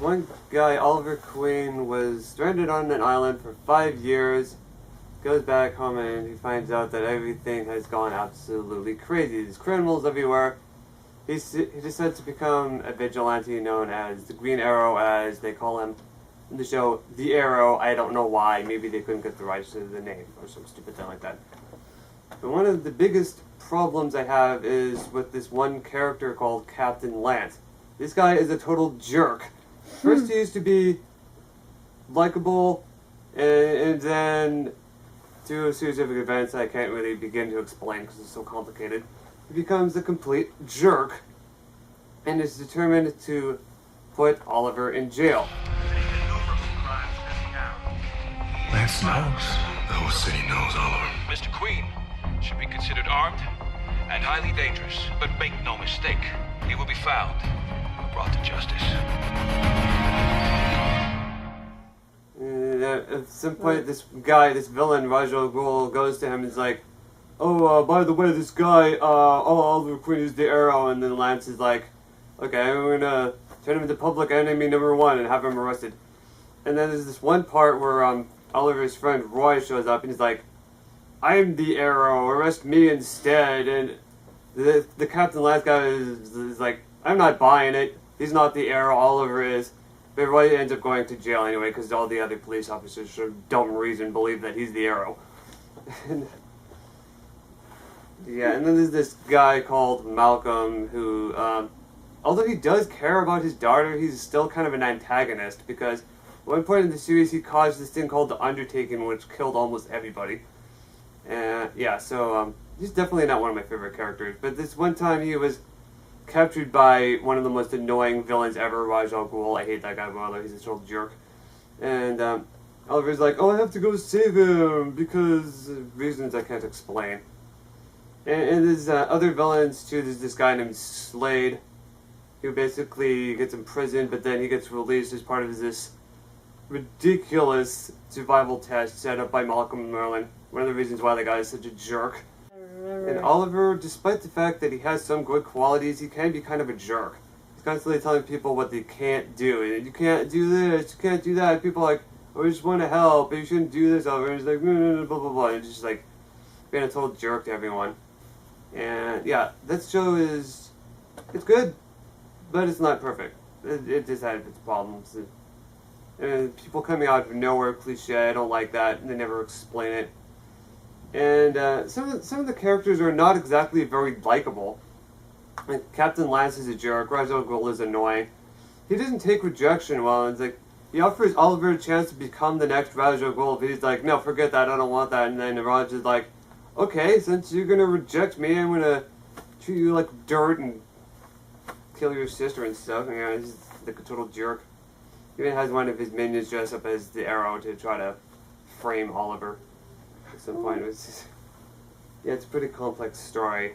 this one guy, Oliver Queen, was stranded on an island for 5 years. Goes back home and he finds out that everything has gone absolutely crazy. There's criminals everywhere. He decides to become a vigilante known as the Green Arrow, as they call him in the show, the Arrow. I don't know why. Maybe they couldn't get the rights to the name or some stupid thing like that. But one of the biggest problems I have is with this one character called Captain Lance. This guy is a total jerk. First he used to be likable, and then through a series of events I can't really begin to explain because it's so complicated, he becomes a complete jerk and is determined to put Oliver in jail. Lance knows. The whole city knows Oliver. Mr. Queen should be considered armed and highly dangerous, but make no mistake, he will be found and brought to justice. At some point, this guy, this villain, Raj Al Ghul, goes to him and is like, "Oh, by the way, this guy, Oliver Queen is the Arrow," and then Lance is like, "Okay, I'm gonna turn him into public enemy number 1 and have him arrested." And then there's this one part where Oliver's friend Roy shows up and he's like, "I'm the Arrow, arrest me instead." And the Captain Lance guy is like, "I'm not buying it. He's not the Arrow, Oliver is." But Roy ends up going to jail anyway because all the other police officers, for dumb reason, believe that he's the Arrow. Yeah, and then there's this guy called Malcolm who, although he does care about his daughter, he's still kind of an antagonist because at one point in the series he caused this thing called the Undertaking, which killed almost everybody. And yeah, so he's definitely not one of my favorite characters. But this one time he was captured by one of the most annoying villains ever, Raj Al Ghul. I hate that guy, by the way. He's a total jerk. And Oliver's like, "Oh, I have to go save him because of reasons I can't explain." And there's other villains too. There's this guy named Slade, who basically gets imprisoned, but then he gets released as part of this ridiculous survival test set up by Malcolm and Merlin. One of the reasons why the guy is such a jerk. And Oliver, despite the fact that he has some good qualities, he can be kind of a jerk. He's constantly telling people what they can't do. And you can't do this, you can't do that. And people are like, "Oh, I just want to help, but you shouldn't do this, Oliver." And he's like, "No, blah, blah, blah." And just like being a total jerk to everyone. And yeah, that show it's good, but it's not perfect. It just has its problems. And people coming out of nowhere cliche, I don't like that. They never explain it. And some of the characters are not exactly very likable. Like Captain Lance is a jerk. Raj Al Ghul is annoying. He doesn't take rejection well. It's like he offers Oliver a chance to become the next Raj Al Ghul. But he's like, "No, forget that. I don't want that." And then Raj is like, "Okay, since you're gonna reject me, I'm gonna treat you like dirt and kill your sister and stuff." And yeah, he's like a total jerk. He even has one of his minions dress up as the Arrow to try to frame Oliver. At some point, it was just, yeah, it's a pretty complex story.